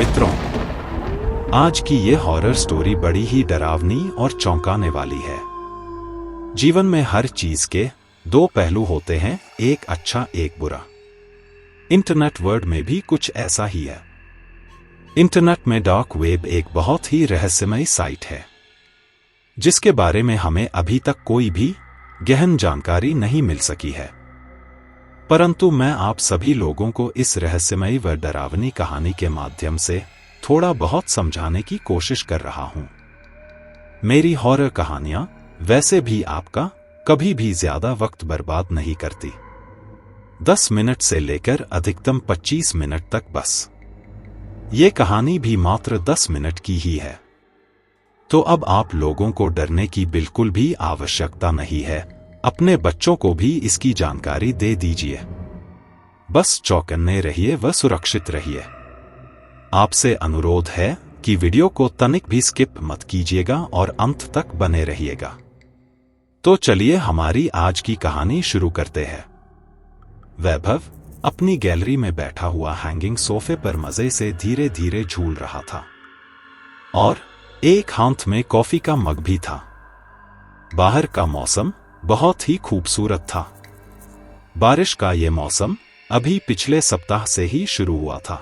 मित्रों, आज की ये हॉरर स्टोरी बड़ी ही डरावनी और चौंकाने वाली है। जीवन में हर चीज के दो पहलू होते हैं, एक अच्छा एक बुरा। इंटरनेट वर्ल्ड में भी कुछ ऐसा ही है। इंटरनेट में डार्क वेब एक बहुत ही रहस्यमय साइट है, जिसके बारे में हमें अभी तक कोई भी गहन जानकारी नहीं मिल सकी है। परंतु मैं आप सभी लोगों को इस रहस्यमयी व डरावनी कहानी के माध्यम से थोड़ा बहुत समझाने की कोशिश कर रहा हूं। मेरी हॉरर कहानियां वैसे भी आपका कभी भी ज्यादा वक्त बर्बाद नहीं करती। 10 मिनट से लेकर अधिकतम 25 मिनट तक बस। ये कहानी भी मात्र 10 मिनट की ही है। तो अब आप लोगों को डरने की बिल्कुल भी आवश्यकता नहीं है। अपने बच्चों को भी इसकी जानकारी दे दीजिए। बस चौकन्ने रहिए व सुरक्षित रहिए। आपसे अनुरोध है कि वीडियो को तनिक भी स्किप मत कीजिएगा और अंत तक बने रहिएगा। तो चलिए हमारी आज की कहानी शुरू करते हैं। वैभव अपनी गैलरी में बैठा हुआ हैंगिंग सोफे पर मजे से धीरे धीरे झूल रहा था और एक हाथ में कॉफी का मग भी था। बाहर का मौसम बहुत ही खूबसूरत था। बारिश का ये मौसम अभी पिछले सप्ताह से ही शुरू हुआ था,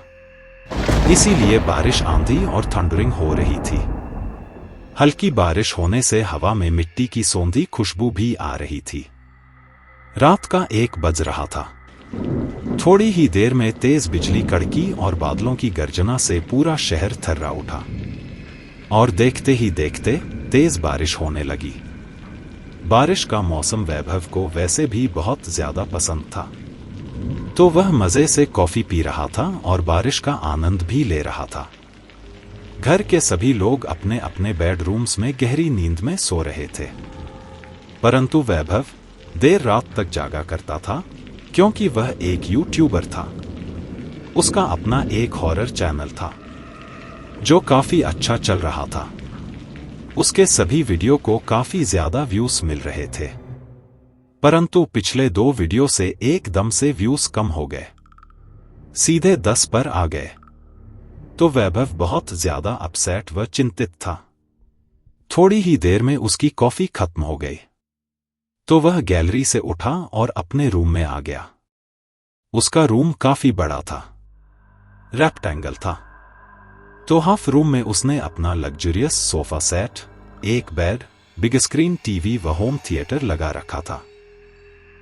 इसीलिए बारिश आंधी और थंडरिंग हो रही थी। हल्की बारिश होने से हवा में मिट्टी की सौंधी खुशबू भी आ रही थी। रात का 1 बज रहा था। थोड़ी ही देर में तेज बिजली कड़की और बादलों की गर्जना से पूरा शहर थर्रा उठा और देखते ही देखते तेज बारिश होने लगी। बारिश का मौसम वैभव को वैसे भी बहुत ज्यादा पसंद था, तो वह मजे से कॉफी पी रहा था और बारिश का आनंद भी ले रहा था। घर के सभी लोग अपने अपने बेडरूम्स में गहरी नींद में सो रहे थे, परंतु वैभव देर रात तक जागा करता था, क्योंकि वह एक यूट्यूबर था। उसका अपना एक हॉरर चैनल था जो काफी अच्छा चल रहा था। उसके सभी वीडियो को काफी ज्यादा व्यूज मिल रहे थे, परंतु पिछले 2 वीडियो से एकदम से व्यूज कम हो गए, सीधे 10 पर आ गए। तो वैभव बहुत ज्यादा अपसेट व चिंतित था। थोड़ी ही देर में उसकी कॉफी खत्म हो गई, तो वह गैलरी से उठा और अपने रूम में आ गया। उसका रूम काफी बड़ा था, रेक्टेंगल था। तो हाफ रूम में उसने अपना लग्जरियस सोफा सेट, एक बेड, बिग स्क्रीन टीवी व होम थिएटर लगा रखा था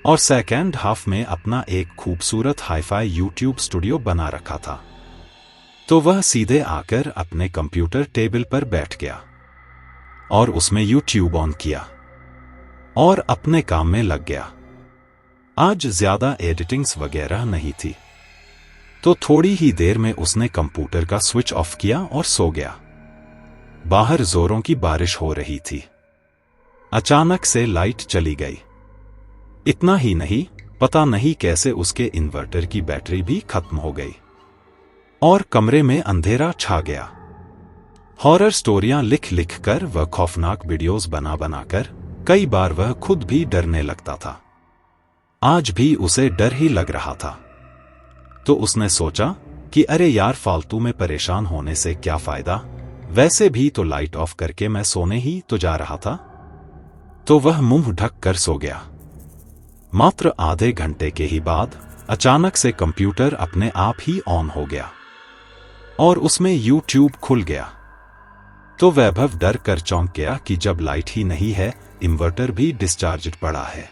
और सेकेंड हाफ में अपना एक खूबसूरत हाईफाई यूट्यूब स्टूडियो बना रखा था। तो वह सीधे आकर अपने कंप्यूटर टेबल पर बैठ गया और उसमें यूट्यूब ऑन किया और अपने काम में लग गया। आज ज्यादा एडिटिंग्स वगैरह नहीं थी, तो थोड़ी ही देर में उसने कंप्यूटर का स्विच ऑफ किया और सो गया। बाहर जोरों की बारिश हो रही थी। अचानक से लाइट चली गई। इतना ही नहीं, पता नहीं कैसे उसके इन्वर्टर की बैटरी भी खत्म हो गई और कमरे में अंधेरा छा गया। हॉरर स्टोरियां लिख लिख कर व खौफनाक वीडियोस बना बनाकर कई बार वह खुद भी डरने लगता था। आज भी उसे डर ही लग रहा था। तो उसने सोचा कि अरे यार, फालतू में परेशान होने से क्या फायदा, वैसे भी तो लाइट ऑफ करके मैं सोने ही तो जा रहा था। तो वह मुंह ढक कर सो गया। मात्र आधे घंटे के ही बाद अचानक से कंप्यूटर अपने आप ही ऑन हो गया और उसमें यूट्यूब खुल गया। तो वैभव डर कर चौंक गया कि जब लाइट ही नहीं है, इन्वर्टर भी डिस्चार्ज पड़ा है,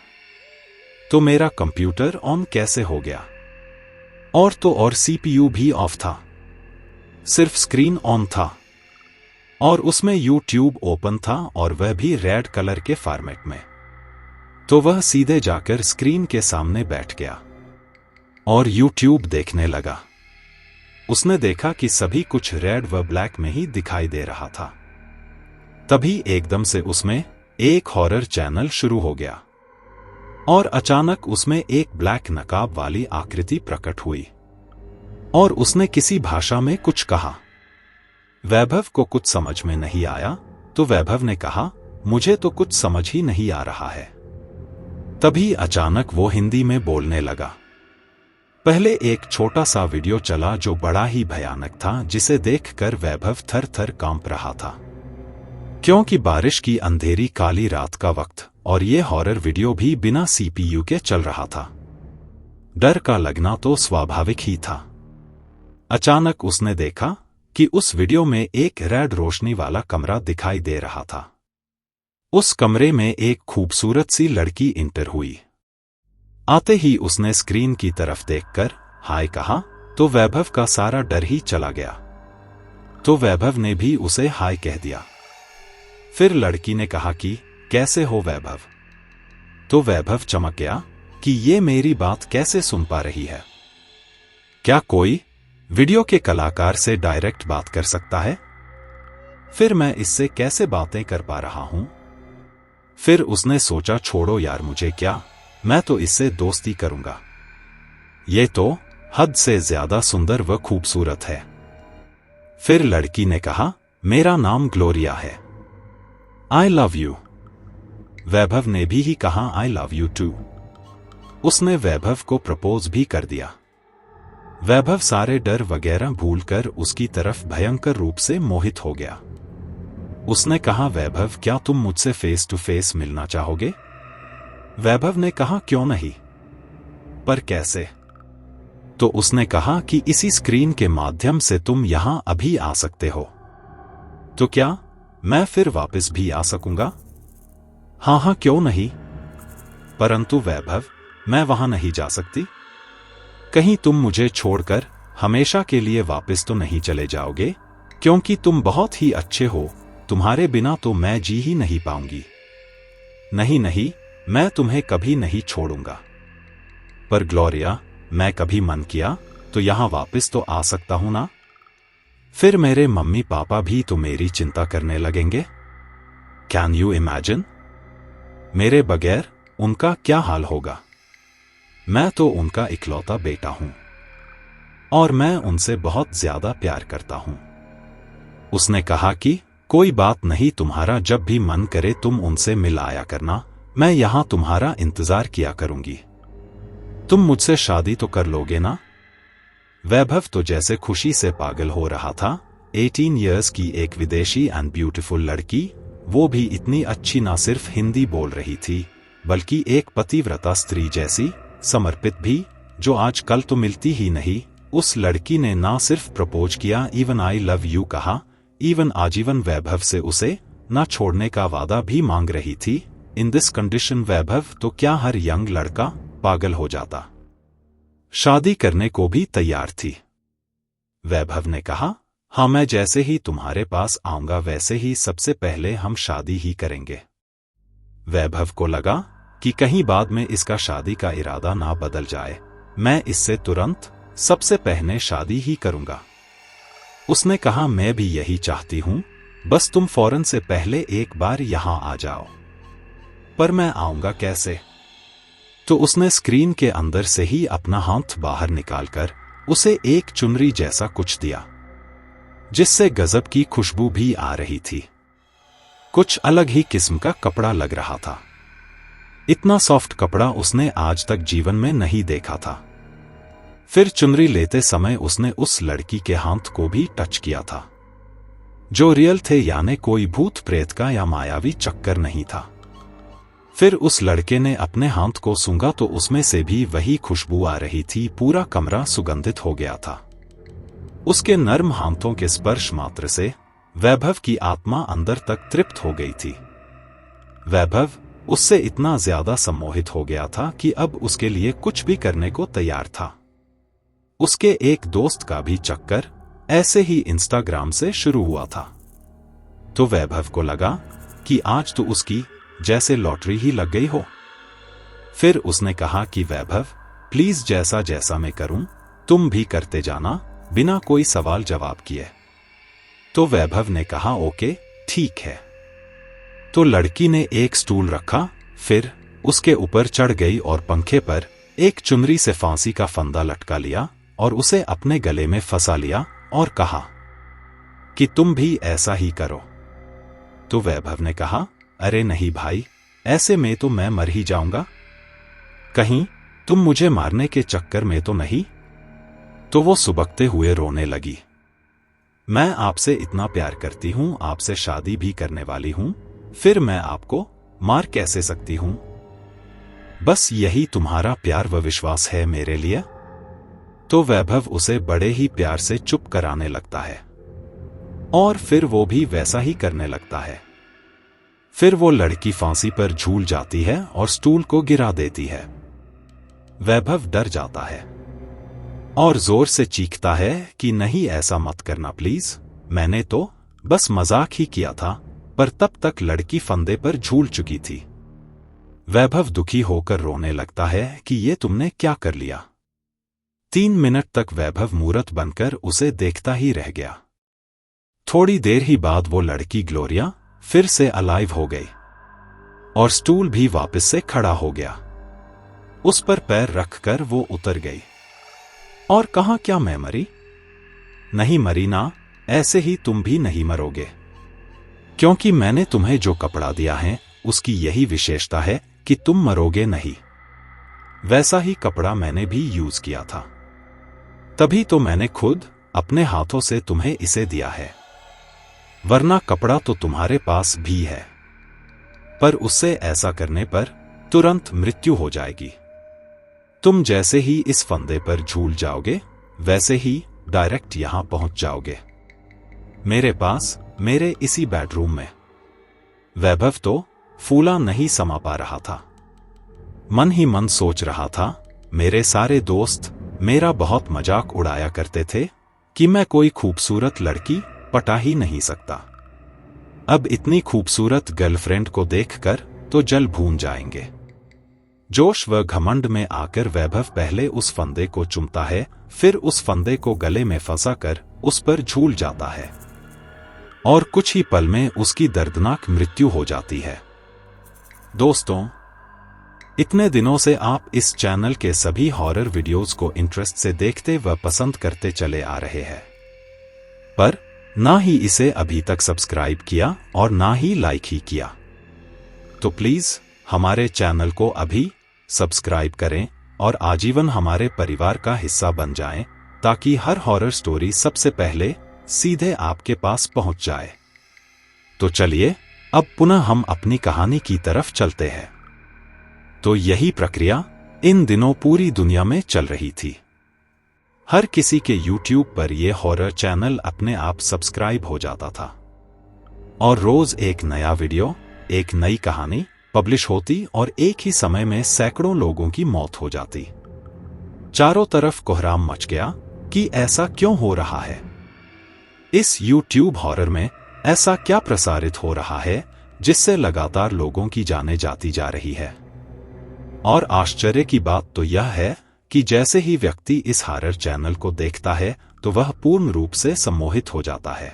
तो मेरा कंप्यूटर ऑन कैसे हो गया। और तो और सीपीयू भी ऑफ था, सिर्फ स्क्रीन ऑन था और उसमें यूट्यूब ओपन था और वह भी रेड कलर के फॉर्मेट में। तो वह सीधे जाकर स्क्रीन के सामने बैठ गया और यूट्यूब देखने लगा। उसने देखा कि सभी कुछ रेड व ब्लैक में ही दिखाई दे रहा था। तभी एकदम से उसमें एक हॉरर चैनल शुरू हो गया और अचानक उसमें एक ब्लैक नकाब वाली आकृति प्रकट हुई और उसने किसी भाषा में कुछ कहा। वैभव को कुछ समझ में नहीं आया, तो वैभव ने कहा, मुझे तो कुछ समझ ही नहीं आ रहा है। तभी अचानक वो हिंदी में बोलने लगा, पहले एक छोटा सा वीडियो चला जो बड़ा ही भयानक था, जिसे देखकर वैभव थर थर कांप रहा था। क्योंकि बारिश की अंधेरी काली रात का वक्त और ये हॉरर वीडियो भी बिना CPU के चल रहा था। डर का लगना तो स्वाभाविक ही था। अचानक उसने देखा कि उस वीडियो में एक रेड रोशनी वाला कमरा दिखाई दे रहा था। उस कमरे में एक खूबसूरत सी लड़की इंटर हुई। आते ही उसने स्क्रीन की तरफ देखकर हाय कहा तो वैभव का सारा डर ही चला गया। तो वैभव ने भी उसे हाय कह दिया। फिर लड़की ने कहा कि कैसे हो वैभव? तो वैभव चमक गया कि ये मेरी बात कैसे सुन पा रही है। क्या कोई वीडियो के कलाकार से डायरेक्ट बात कर सकता है? फिर मैं इससे कैसे बातें कर पा रहा हूं? फिर उसने सोचा छोड़ो यार, मुझे क्या, मैं तो इससे दोस्ती करूंगा। ये तो हद से ज्यादा सुंदर व खूबसूरत है। फिर लड़की ने कहा मेरा नाम ग्लोरिया है, आई लव यू। वैभव ने भी ही कहा आई लव यू टू। उसने वैभव को प्रपोज भी कर दिया। वैभव सारे डर वगैरह भूलकर उसकी तरफ भयंकर रूप से मोहित हो गया। उसने कहा वैभव क्या तुम मुझसे फेस टू फेस मिलना चाहोगे? वैभव ने कहा क्यों नहीं, पर कैसे? तो उसने कहा कि इसी स्क्रीन के माध्यम से तुम यहां अभी आ सकते हो। तो क्या मैं फिर वापस भी आ सकूंगा? हाँ हाँ क्यों नहीं, परंतु वैभव मैं वहां नहीं जा सकती। कहीं तुम मुझे छोड़कर हमेशा के लिए वापस तो नहीं चले जाओगे? क्योंकि तुम बहुत ही अच्छे हो, तुम्हारे बिना तो मैं जी ही नहीं पाऊंगी। नहीं नहीं, मैं तुम्हें कभी नहीं छोड़ूंगा। पर ग्लोरिया, मैं कभी मन किया तो यहां वापस तो आ सकता हूं ना? फिर मेरे मम्मी पापा भी तो मेरी चिंता करने लगेंगे। Can you imagine? मेरे बगैर उनका क्या हाल होगा? मैं तो उनका इकलौता बेटा हूं और मैं उनसे बहुत ज्यादा प्यार करता हूं। उसने कहा कि कोई बात नहीं, तुम्हारा जब भी मन करे तुम उनसे मिल आया करना, मैं यहां तुम्हारा इंतजार किया करूंगी। तुम मुझसे शादी तो कर लोगे ना? वैभव तो जैसे खुशी से पागल हो रहा था। 18 इयर्स की एक विदेशी एंड ब्यूटीफुल लड़की, वो भी इतनी अच्छी, ना सिर्फ हिंदी बोल रही थी बल्कि एक पतिव्रता स्त्री जैसी समर्पित भी, जो आजकल तो मिलती ही नहीं। उस लड़की ने ना सिर्फ प्रपोज किया, इवन आई लव यू कहा, इवन आजीवन वैभव से उसे ना छोड़ने का वादा भी मांग रही थी। इन दिस कंडीशन वैभव तो क्या हर यंग लड़का पागल हो जाता। शादी करने को भी तैयार थी। वैभव ने कहा हाँ, मैं जैसे ही तुम्हारे पास आऊंगा वैसे ही सबसे पहले हम शादी ही करेंगे। वैभव को लगा कि कहीं बाद में इसका शादी का इरादा ना बदल जाए, मैं इससे तुरंत सबसे पहले शादी ही करूंगा। उसने कहा मैं भी यही चाहती हूं, बस तुम फौरन से पहले एक बार यहां आ जाओ। पर मैं आऊंगा कैसे? तो उसने स्क्रीन के अंदर से ही अपना हाथ बाहर निकालकर उसे एक चुनरी जैसा कुछ दिया, जिससे गजब की खुशबू भी आ रही थी। कुछ अलग ही किस्म का कपड़ा लग रहा था। इतना सॉफ्ट कपड़ा उसने आज तक जीवन में नहीं देखा था। फिर चुनरी लेते समय उसने उस लड़की के हाथ को भी टच किया था, जो रियल थे, यानी कोई भूत प्रेत का या मायावी चक्कर नहीं था। फिर उस लड़के ने अपने हाथ को सूंघा तो उसमें से भी वही खुशबू आ रही थी। पूरा कमरा सुगंधित हो गया था। उसके नर्म हाथों के स्पर्श मात्र से वैभव की आत्मा अंदर तक तृप्त हो गई थी। वैभव उससे इतना ज्यादा सम्मोहित हो गया था कि अब उसके लिए कुछ भी करने को तैयार था। उसके एक दोस्त का भी चक्कर ऐसे ही इंस्टाग्राम से शुरू हुआ था। तो वैभव को लगा कि आज तो उसकी जैसे लॉटरी ही लग गई हो। फिर उसने कहा कि वैभव प्लीज, जैसा जैसा मैं करूं तुम भी करते जाना, बिना कोई सवाल जवाब किए। तो वैभव ने कहा ओके ठीक है। तो लड़की ने एक स्टूल रखा, फिर उसके ऊपर चढ़ गई और पंखे पर एक चुनरी से फांसी का फंदा लटका लिया और उसे अपने गले में फंसा लिया और कहा कि तुम भी ऐसा ही करो। तो वैभव ने कहा अरे नहीं भाई, ऐसे में तो मैं मर ही जाऊंगा। कहीं तुम मुझे मारने के चक्कर में तो नहीं तो वो सुबकते हुए रोने लगी। मैं आपसे इतना प्यार करती हूं, आपसे शादी भी करने वाली हूं, फिर मैं आपको मार कैसे सकती हूं? बस यही तुम्हारा प्यार व विश्वास है मेरे लिए? तो वैभव उसे बड़े ही प्यार से चुप कराने लगता है और फिर वो भी वैसा ही करने लगता है। फिर वो लड़की फांसी पर झूल जाती है और स्टूल को गिरा देती है। वैभव डर जाता है और जोर से चीखता है कि नहीं, ऐसा मत करना प्लीज, मैंने तो बस मजाक ही किया था। पर तब तक लड़की फंदे पर झूल चुकी थी। वैभव दुखी होकर रोने लगता है कि ये तुमने क्या कर लिया। 3 मिनट तक वैभव मूर्त बनकर उसे देखता ही रह गया। थोड़ी देर ही बाद वो लड़की ग्लोरिया फिर से अलाइव हो गई और स्टूल भी वापस से खड़ा हो गया। उस पर पैर रखकर वो उतर गई और कहा, क्या मैं मरी? नहीं मरी ना, ऐसे ही तुम भी नहीं मरोगे, क्योंकि मैंने तुम्हें जो कपड़ा दिया है उसकी यही विशेषता है कि तुम मरोगे नहीं। वैसा ही कपड़ा मैंने भी यूज किया था, तभी तो मैंने खुद अपने हाथों से तुम्हें इसे दिया है, वरना कपड़ा तो तुम्हारे पास भी है, पर उससे ऐसा करने पर तुरंत मृत्यु हो जाएगी। तुम जैसे ही इस फंदे पर झूल जाओगे वैसे ही डायरेक्ट यहां पहुंच जाओगे, मेरे पास, मेरे इसी बेडरूम में। वैभव तो फूला नहीं समा पा रहा था। मन ही मन सोच रहा था, मेरे सारे दोस्त मेरा बहुत मजाक उड़ाया करते थे कि मैं कोई खूबसूरत लड़की पटा ही नहीं सकता। अब इतनी खूबसूरत गर्लफ्रेंड को देखकर तो जल भून जाएंगे। जोश व घमंड में आकर वैभव पहले उस फंदे को चूमता है, फिर उस फंदे को गले में फंसाकर उस पर झूल जाता है और कुछ ही पल में उसकी दर्दनाक मृत्यु हो जाती है। दोस्तों, इतने दिनों से आप इस चैनल के सभी हॉरर वीडियोस को इंटरेस्ट से देखते व पसंद करते चले आ रहे हैं, पर ना ही इसे अभी तक सब्सक्राइब किया और ना ही लाइक ही किया। तो प्लीज हमारे चैनल को अभी सब्सक्राइब करें और आजीवन हमारे परिवार का हिस्सा बन जाएं, ताकि हर हॉरर स्टोरी सबसे पहले सीधे आपके पास पहुंच जाए। तो चलिए अब पुनः हम अपनी कहानी की तरफ चलते हैं। तो यही प्रक्रिया इन दिनों पूरी दुनिया में चल रही थी। हर किसी के YouTube पर यह हॉरर चैनल अपने आप सब्सक्राइब हो जाता था और रोज एक नया वीडियो, एक नई कहानी पब्लिश होती और एक ही समय में सैकड़ों लोगों की मौत हो जाती। चारों तरफ कोहराम मच गया कि ऐसा क्यों हो रहा है। इस YouTube हॉरर में ऐसा क्या प्रसारित हो रहा है जिससे लगातार लोगों की जानें जाती जा रही है। और आश्चर्य की बात तो यह है कि जैसे ही व्यक्ति इस हॉरर चैनल को देखता है तो वह पूर्ण रूप से सम्मोहित हो जाता है।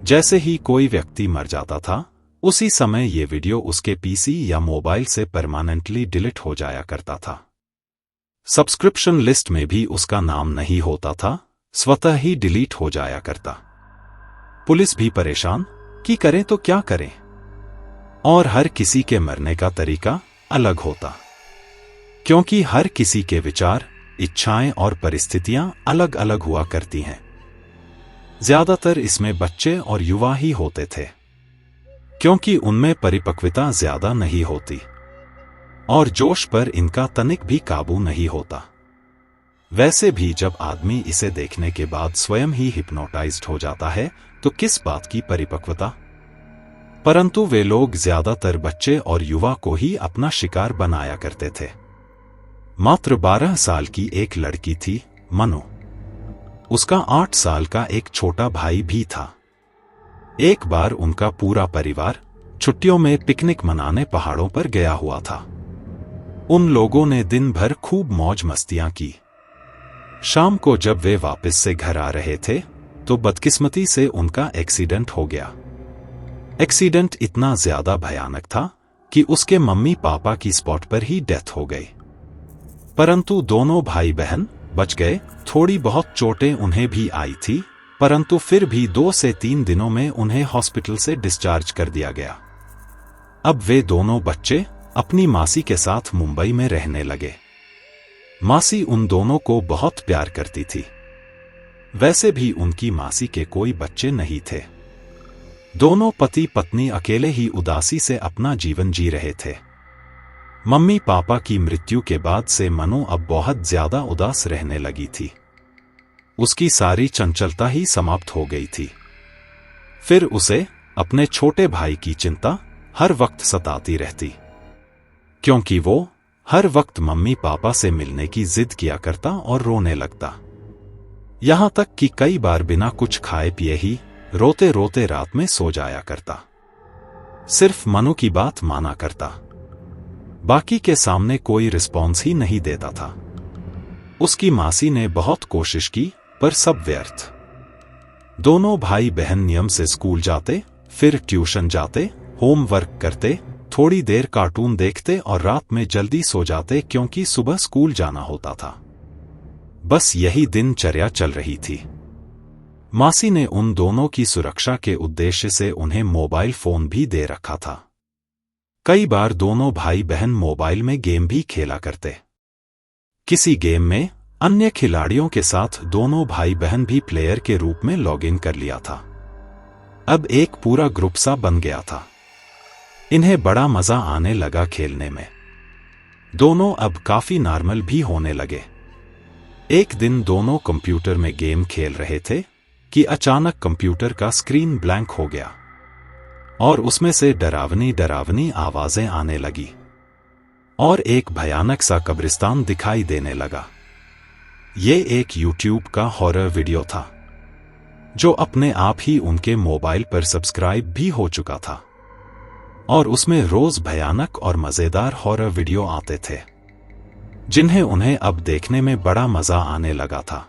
जैसे ही कोई व्यक्ति मर जाता था, उसी समय ये वीडियो उसके पीसी या मोबाइल से परमानेंटली डिलीट हो जाया करता था। सब्सक्रिप्शन लिस्ट में भी उसका नाम नहीं होता था, स्वतः ही डिलीट हो जाया करता। पुलिस भी परेशान कि करें तो क्या करें, और हर किसी के मरने का तरीका अलग होता, क्योंकि हर किसी के विचार, इच्छाएं और परिस्थितियां अलग अलग हुआ करती हैं। ज्यादातर इसमें बच्चे और युवा ही होते थे, क्योंकि उनमें परिपक्वता ज्यादा नहीं होती और जोश पर इनका तनिक भी काबू नहीं होता। वैसे भी जब आदमी इसे देखने के बाद स्वयं ही हिप्नोटाइज्ड हो जाता है तो किस बात की परिपक्वता। परंतु वे लोग ज्यादातर बच्चे और युवा को ही अपना शिकार बनाया करते थे। मात्र 12 साल की एक लड़की थी, मनु। उसका 8 साल का एक छोटा भाई भी था। एक बार उनका पूरा परिवार छुट्टियों में पिकनिक मनाने पहाड़ों पर गया हुआ था। उन लोगों ने दिन भर खूब मौज मस्तियां की। शाम को जब वे वापस से घर आ रहे थे तो बदकिस्मती से उनका एक्सीडेंट हो गया। एक्सीडेंट इतना ज्यादा भयानक था कि उसके मम्मी पापा की स्पॉट पर ही डेथ हो गई। परंतु दोनों भाई बहन बच गए। थोड़ी बहुत चोटें उन्हें भी आई थी, परंतु फिर भी 2 से 3 दिनों में उन्हें हॉस्पिटल से डिस्चार्ज कर दिया गया। अब वे दोनों बच्चे अपनी मासी के साथ मुंबई में रहने लगे। मासी उन दोनों को बहुत प्यार करती थी। वैसे भी उनकी मासी के कोई बच्चे नहीं थे। दोनों पति पत्नी अकेले ही उदासी से अपना जीवन जी रहे थे। मम्मी पापा की मृत्यु के बाद से मनु अब बहुत ज्यादा उदास रहने लगी थी। उसकी सारी चंचलता ही समाप्त हो गई थी। फिर उसे अपने छोटे भाई की चिंता हर वक्त सताती रहती, क्योंकि वो हर वक्त मम्मी पापा से मिलने की जिद किया करता और रोने लगता। यहां तक कि कई बार बिना कुछ खाए पिए ही रोते रोते रात में सो जाया करता। सिर्फ मनु की बात माना करता। बाकी के सामने कोई रिस्पॉन्स ही नहीं देता था। उसकी मासी ने बहुत कोशिश की, पर सब व्यर्थ। दोनों भाई बहन नियम से स्कूल जाते, फिर ट्यूशन जाते, होमवर्क करते, थोड़ी देर कार्टून देखते और रात में जल्दी सो जाते क्योंकि सुबह स्कूल जाना होता था। बस यही दिनचर्या चल रही थी। मासी ने उन दोनों की सुरक्षा के उद्देश्य से उन्हें मोबाइल फोन भी दे रखा था। कई बार दोनों भाई बहन मोबाइल में गेम भी खेला करते। किसी गेम में अन्य खिलाड़ियों के साथ दोनों भाई बहन भी प्लेयर के रूप में लॉगिन कर लिया था। अब एक पूरा ग्रुप सा बन गया था। इन्हें बड़ा मजा आने लगा खेलने में। दोनों अब काफी नॉर्मल भी होने लगे। एक दिन दोनों कंप्यूटर में गेम खेल रहे थे कि अचानक कंप्यूटर का स्क्रीन ब्लैंक हो गया और उसमें से डरावनी डरावनी आवाजें आने लगी और एक भयानक सा कब्रिस्तान दिखाई देने लगा। ये एक यूट्यूब का हॉरर वीडियो था, जो अपने आप ही उनके मोबाइल पर सब्सक्राइब भी हो चुका था और उसमें रोज भयानक और मजेदार हॉरर वीडियो आते थे, जिन्हें उन्हें अब देखने में बड़ा मजा आने लगा था।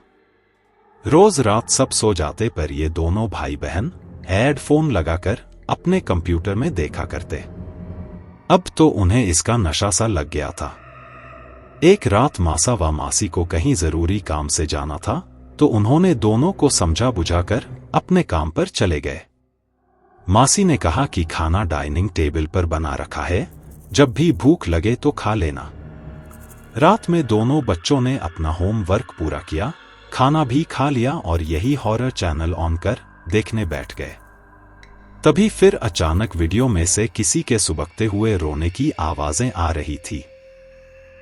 रोज रात सब सो जाते, पर ये दोनों भाई बहन हेडफोन लगाकर अपने कंप्यूटर में देखा करते। अब तो उन्हें इसका नशा सा लग गया था। एक रात मासा व मासी को कहीं जरूरी काम से जाना था, तो उन्होंने दोनों को समझा बुझाकर अपने काम पर चले गए। मासी ने कहा कि खाना डाइनिंग टेबल पर बना रखा है, जब भी भूख लगे तो खा लेना। रात में दोनों बच्चों ने अपना होमवर्क पूरा किया, खाना भी खा लिया और यही हॉरर चैनल ऑन कर देखने बैठ गए। तभी फिर अचानक वीडियो में से किसी के सुबकते हुए रोने की आवाजें आ रही थी।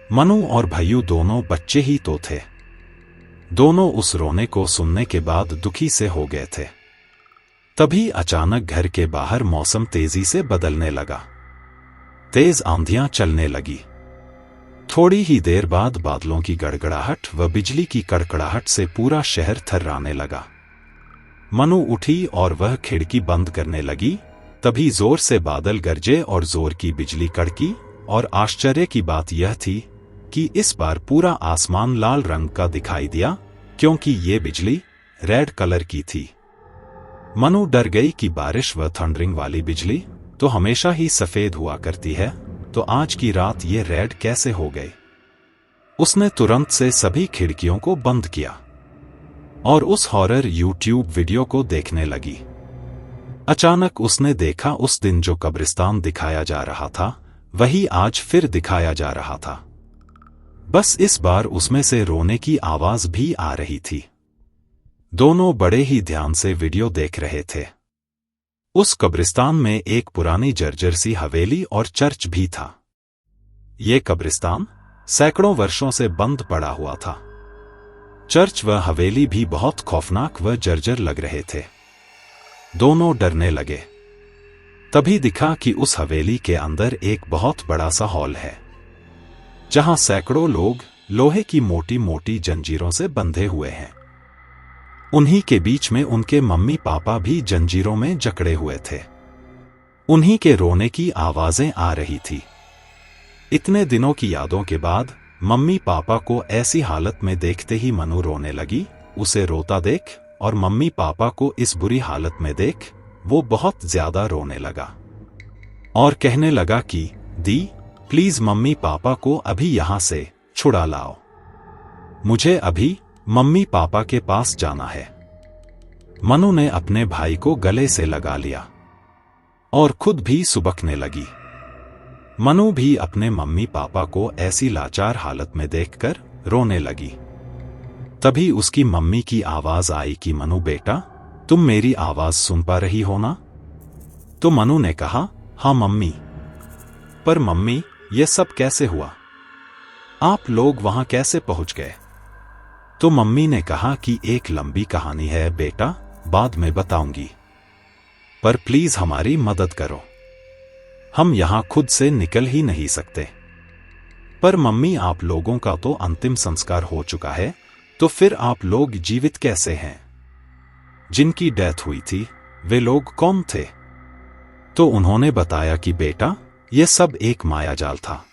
मनु और भैयू दोनों बच्चे ही तो थे। दोनों उस रोने को सुनने के बाद दुखी से हो गए थे। तभी अचानक घर के बाहर मौसम तेजी से बदलने लगा। तेज आंधियां चलने लगी। थोड़ी ही देर बाद बादलों की गड़गड़ाहट व बिजली की कड़कड़ाहट से पूरा शहर थर्राने लगा। मनु उठी और वह खिड़की बंद करने लगी। तभी जोर से बादल गरजे और जोर की बिजली कड़की और आश्चर्य की बात यह थी कि इस बार पूरा आसमान लाल रंग का दिखाई दिया, क्योंकि ये बिजली रेड कलर की थी। मनु डर गई कि बारिश व थंडरिंग वाली बिजली तो हमेशा ही सफेद हुआ करती है, तो आज की रात ये रेड कैसे हो गई। उसने तुरंत से सभी खिड़कियों को बंद किया और उस हॉरर यूट्यूब वीडियो को देखने लगी। अचानक उसने देखा उस दिन जो कब्रिस्तान दिखाया जा रहा था, वही आज फिर दिखाया जा रहा था। बस इस बार उसमें से रोने की आवाज भी आ रही थी। दोनों बड़े ही ध्यान से वीडियो देख रहे थे। उस कब्रिस्तान में एक पुरानी जर्जर सी हवेली और चर्च भी था। ये कब्रिस्तान सैकड़ों वर्षों से बंद पड़ा हुआ था। चर्च व हवेली भी बहुत खौफनाक व जर्जर लग रहे थे। दोनों डरने लगे। तभी दिखा कि उस हवेली के अंदर एक बहुत बड़ा सा हॉल है, जहां सैकड़ों लोग लोहे की मोटी मोटी जंजीरों से बंधे हुए हैं। उन्हीं के बीच में उनके मम्मी पापा भी जंजीरों में जकड़े हुए थे। उन्हीं के रोने की आवाजें आ रही थी। इतने दिनों की यादों के बाद मम्मी पापा को ऐसी हालत में देखते ही मनु रोने लगी। उसे रोता देख और मम्मी पापा को इस बुरी हालत में देख वो बहुत ज्यादा रोने लगा और कहने लगा कि दी, प्लीज मम्मी पापा को अभी यहां से छुड़ा लाओ। मुझे अभी मम्मी पापा के पास जाना है। मनु ने अपने भाई को गले से लगा लिया और खुद भी सुबकने लगी। मनु भी अपने मम्मी पापा को ऐसी लाचार हालत में देखकर रोने लगी। तभी उसकी मम्मी की आवाज आई कि मनु बेटा, तुम मेरी आवाज सुन पा रही हो ना? तो मनु ने कहा, हाँ मम्मी। पर मम्मी, ये सब कैसे हुआ? आप लोग वहां कैसे पहुंच गए? तो मम्मी ने कहा कि एक लंबी कहानी है बेटा, बाद में बताऊंगी, पर प्लीज हमारी मदद करो, हम यहां खुद से निकल ही नहीं सकते। पर मम्मी, आप लोगों का तो अंतिम संस्कार हो चुका है, तो फिर आप लोग जीवित कैसे हैं? जिनकी डेथ हुई थी वे लोग कौन थे? तो उन्होंने बताया कि बेटा, यह सब एक मायाजाल था।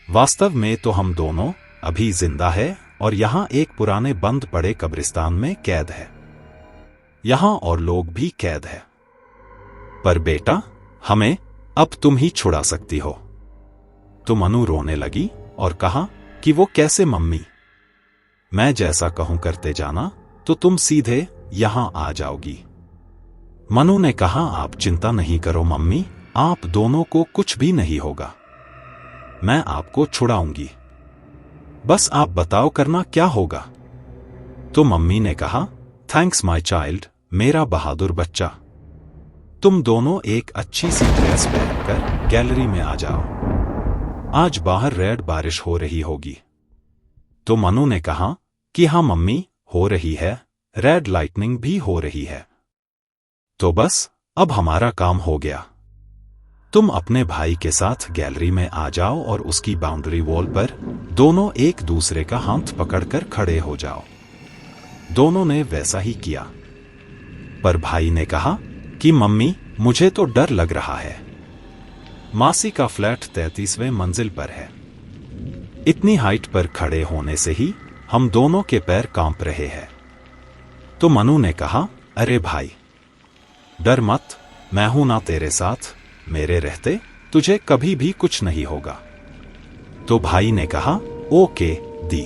वास्तव में तो हम दोनों अभी जिंदा है और यहां एक पुराने बंद पड़े कब्रिस्तान में कैद है। यहां और लोग भी कैद है। पर बेटा, हमें अब तुम ही छुड़ा सकती हो। तो मनु रोने लगी और कहा कि वो कैसे मम्मी? मैं जैसा कहूं करते जाना तो तुम सीधे यहां आ जाओगी। मनु ने कहा, आप चिंता नहीं करो मम्मी, आप दोनों को कुछ भी नहीं होगा। मैं आपको छुड़ाऊंगी, बस आप बताओ करना क्या होगा। तो मम्मी ने कहा, थैंक्स माय चाइल्ड, मेरा बहादुर बच्चा। तुम दोनों एक अच्छी सी ड्रेस पहनकर गैलरी में आ जाओ। आज बाहर रेड बारिश हो रही होगी। तो मनु ने कहा कि हाँ मम्मी, हो रही है, रेड लाइटनिंग भी हो रही है। तो बस अब हमारा काम हो गया। तुम अपने भाई के साथ गैलरी में आ जाओ और उसकी बाउंड्री वॉल पर दोनों एक दूसरे का हाथ पकड़कर खड़े हो जाओ। दोनों ने वैसा ही किया। पर भाई ने कहा कि मम्मी, मुझे तो डर लग रहा है। मासी का फ्लैट 33वें मंजिल पर है। इतनी हाइट पर खड़े होने से ही हम दोनों के पैर कांप रहे हैं। तो मनु ने कहा, अरे भाई, डर मत, मैं हूं ना तेरे साथ, मेरे रहते तुझे कभी भी कुछ नहीं होगा। तो भाई ने कहा, ओके दी।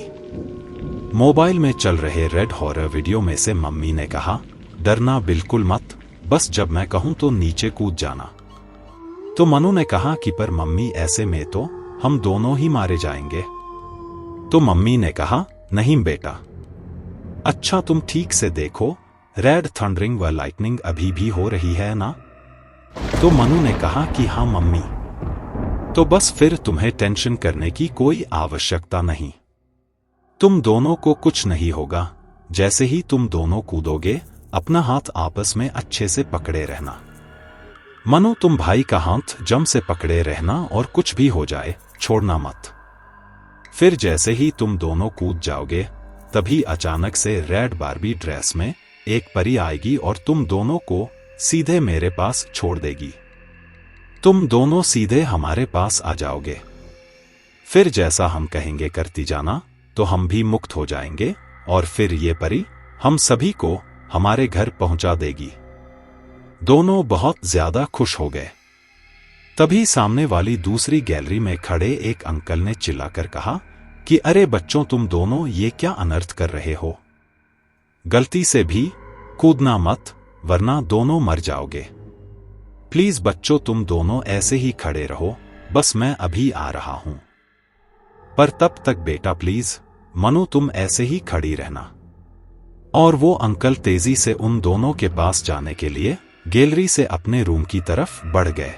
मोबाइल में चल रहे रेड हॉरर वीडियो में से मम्मी ने कहा, डरना बिल्कुल मत, बस जब मैं कहूं तो नीचे कूद जाना। तो मनु ने कहा कि पर मम्मी, ऐसे में तो हम दोनों ही मारे जाएंगे। तो मम्मी ने कहा, नहीं बेटा, अच्छा तुम ठीक से देखो, रेड थंडरिंग व लाइटनिंग अभी भी हो रही है ना? तो मनु ने कहा कि हाँ मम्मी। तो बस फिर तुम्हें टेंशन करने की कोई आवश्यकता नहीं। तुम दोनों को कुछ नहीं होगा। जैसे ही तुम दोनों कूदोगे, अपना हाथ आपस में अच्छे से पकड़े रहना। मनु, तुम भाई का हाथ जम से पकड़े रहना और कुछ भी हो जाए छोड़ना मत। फिर जैसे ही तुम दोनों कूद जाओगे, तभी अचानक से रेड बार्बी ड्रेस में एक परी आएगी और तुम दोनों को सीधे मेरे पास छोड़ देगी। तुम दोनों सीधे हमारे पास आ जाओगे। फिर जैसा हम कहेंगे करती जाना, तो हम भी मुक्त हो जाएंगे और फिर ये परी हम सभी को हमारे घर पहुंचा देगी। दोनों बहुत ज्यादा खुश हो गए। तभी सामने वाली दूसरी गैलरी में खड़े एक अंकल ने चिल्लाकर कहा कि अरे बच्चों, तुम दोनों ये क्या अनर्थ कर रहे हो? गलती से भी कूदना मत, वरना दोनों मर जाओगे। प्लीज बच्चों, तुम दोनों ऐसे ही खड़े रहो, बस मैं अभी आ रहा हूं। पर तब तक बेटा प्लीज, मनु तुम ऐसे ही खड़ी रहना। और वो अंकल तेजी से उन दोनों के पास जाने के लिए गैलरी से अपने रूम की तरफ बढ़ गए।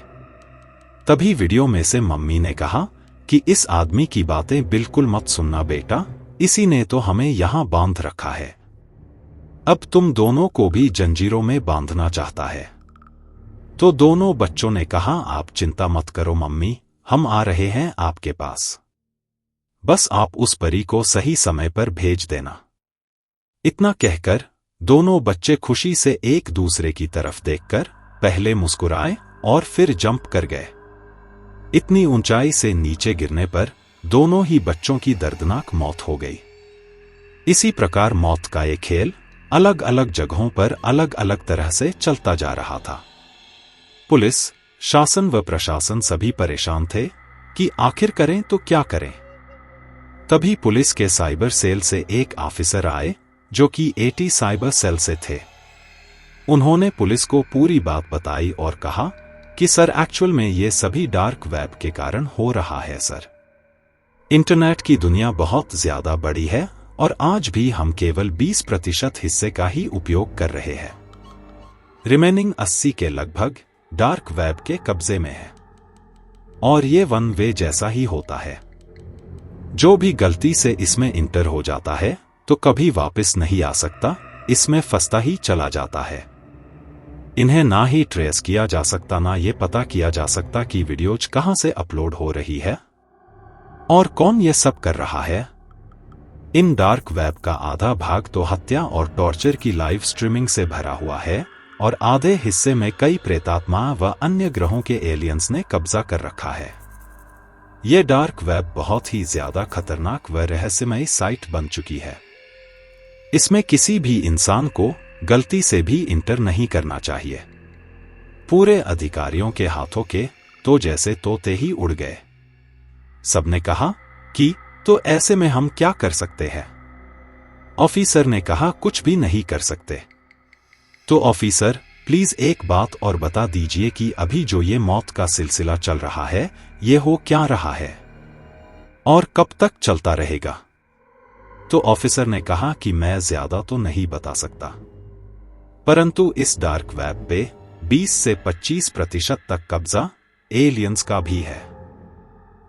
तभी वीडियो में से मम्मी ने कहा कि इस आदमी की बातें बिल्कुल मत सुनना बेटा, इसी ने तो हमें यहां बांध रखा है। अब तुम दोनों को भी जंजीरों में बांधना चाहता है। तो दोनों बच्चों ने कहा, आप चिंता मत करो मम्मी, हम आ रहे हैं आपके पास। बस आप उस परी को सही समय पर भेज देना। इतना कहकर दोनों बच्चे खुशी से एक दूसरे की तरफ देखकर पहले मुस्कुराए और फिर जंप कर गए। इतनी ऊंचाई से नीचे गिरने पर दोनों ही बच्चों की दर्दनाक मौत हो गई। इसी प्रकार मौत का ये खेल अलग अलग जगहों पर अलग अलग तरह से चलता जा रहा था। पुलिस, शासन व प्रशासन सभी परेशान थे कि आखिर करें तो क्या करें। तभी पुलिस के साइबर सेल से एक ऑफिसर आए जो कि एटी साइबर सेल से थे। उन्होंने पुलिस को पूरी बात बताई और कहा कि सर, एक्चुअल में ये सभी डार्क वेब के कारण हो रहा है सर। इंटरनेट की दुनिया बहुत ज्यादा बड़ी है और आज भी हम केवल 20% हिस्से का ही उपयोग कर रहे हैं। रिमेनिंग 80 के लगभग डार्क वेब के कब्जे में है और ये वन वे जैसा ही होता है। जो भी गलती से इसमें इंटर हो जाता है तो कभी वापस नहीं आ सकता, इसमें फंसता ही चला जाता है। इन्हें ना ही ट्रेस किया जा सकता, ना ये पता किया जा सकता कि वीडियोज कहां से अपलोड हो रही है और कौन ये सब कर रहा है। इन डार्क वेब का आधा भाग तो हत्या और टॉर्चर की लाइव स्ट्रीमिंग से भरा हुआ है और आधे हिस्से में कई प्रेतात्मा व अन्य ग्रहों के एलियंस ने कब्जा कर रखा है। ये डार्क वेब बहुत ही ज्यादा खतरनाक व रहस्यमयी साइट बन चुकी है। इसमें किसी भी इंसान को गलती से भी इंटर नहीं करना चाहिए। पूरे अधिकारियों के हाथों के तो जैसे तोते ही उड़ गए। सबने कहा कि तो ऐसे में हम क्या कर सकते हैं? ऑफिसर ने कहा कुछ भी नहीं कर सकते। तो ऑफिसर प्लीज एक बात और बता दीजिए कि अभी जो ये मौत का सिलसिला चल रहा है ये हो क्या रहा है और कब तक चलता रहेगा? तो ऑफिसर ने कहा कि मैं ज्यादा तो नहीं बता सकता, परंतु इस डार्क वेब पे 20 से 25% तक कब्जा एलियंस का भी है।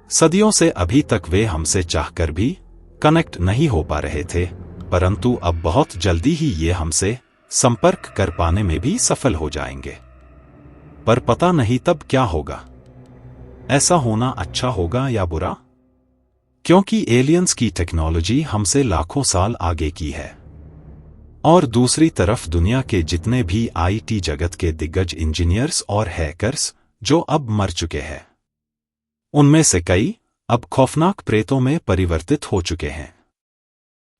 सदियों से अभी तक वे हमसे चाहकर भी कनेक्ट नहीं हो पा रहे थे, परंतु अब बहुत जल्दी ही ये हमसे संपर्क कर पाने में भी सफल हो जाएंगे। पर पता नहीं तब क्या होगा। ऐसा होना अच्छा होगा या बुरा? क्योंकि एलियंस की टेक्नोलॉजी हमसे लाखों साल आगे की है और दूसरी तरफ दुनिया के जितने भी आईटी जगत के दिग्गज इंजीनियर्स और हैकर्स जो अब मर चुके हैं, उनमें से कई अब खौफनाक प्रेतों में परिवर्तित हो चुके हैं।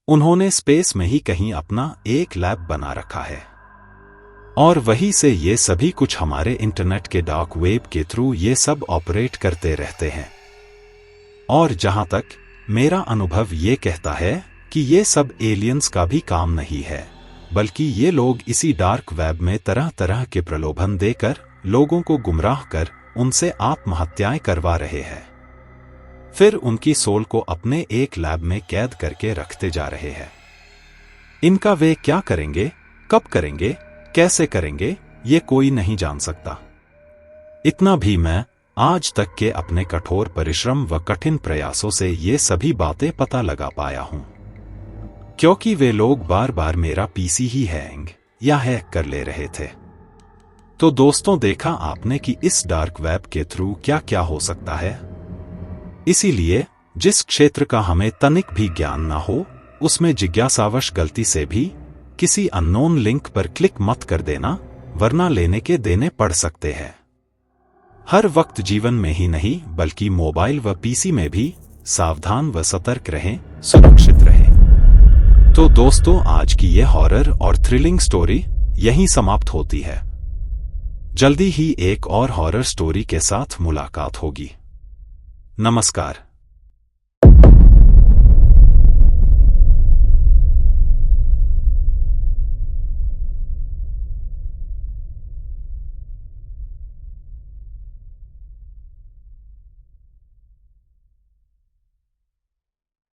उन्होंने स्पेस में ही कहीं अपना एक लैब बना रखा है और वहीं से ये सभी कुछ हमारे इंटरनेट के डार्क वेब के थ्रू ये सब ऑपरेट करते रहते हैं। और जहां तक मेरा अनुभव ये कहता है कि ये सब एलियंस का भी काम नहीं है, बल्कि ये लोग इसी डार्क वेब में तरह तरह के प्रलोभन देकर लोगों को गुमराह कर उनसे आत्महत्याएं करवा रहे हैं। फिर उनकी सोल को अपने एक लैब में कैद करके रखते जा रहे हैं। इनका वे क्या करेंगे, कब करेंगे, कैसे करेंगे, ये कोई नहीं जान सकता। इतना भी मैं आज तक के अपने कठोर परिश्रम व कठिन प्रयासों से ये सभी बातें पता लगा पाया हूं, क्योंकि वे लोग बार बार मेरा पीसी ही हैंग या हैक कर ले रहे थे। तो दोस्तों, देखा आपने कि इस डार्क वेब के थ्रू क्या क्या हो सकता है। इसीलिए जिस क्षेत्र का हमें तनिक भी ज्ञान ना हो, उसमें जिज्ञासावश गलती से भी किसी अननोन लिंक पर क्लिक मत कर देना, वरना लेने के देने पड़ सकते हैं। हर वक्त जीवन में ही नहीं बल्कि मोबाइल व पीसी में भी सावधान व सतर्क रहें, सुरक्षित रहें। तो दोस्तों, आज की ये हॉरर और थ्रिलिंग स्टोरी यहीं समाप्त होती है। जल्दी ही एक और हॉरर स्टोरी के साथ मुलाकात होगी। नमस्कार।